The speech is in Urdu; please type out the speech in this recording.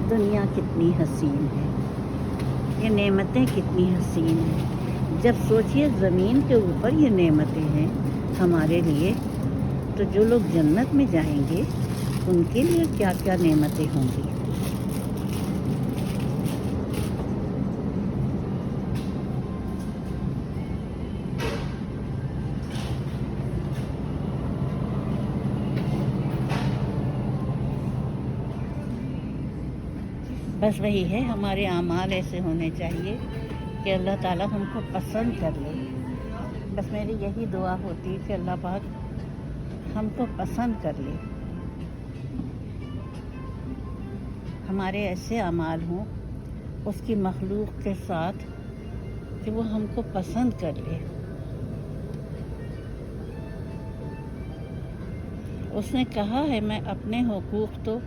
دنیا کتنی حسین ہے، یہ نعمتیں کتنی حسین ہیں۔ جب سوچئے زمین کے اوپر یہ نعمتیں ہیں ہمارے لیے، تو جو لوگ جنت میں جائیں گے ان کے لیے کیا کیا نعمتیں ہوں گی۔ بس وہی ہے، ہمارے اعمال ایسے ہونے چاہیے کہ اللہ تعالیٰ ہم کو پسند کر لے۔ بس میری یہی دعا ہوتی ہے کہ اللہ پاک ہم کو پسند کر لے، ہمارے ایسے اعمال ہوں اس کی مخلوق کے ساتھ کہ وہ ہم کو پسند کر لے۔ اس نے کہا ہے میں اپنے حقوق تو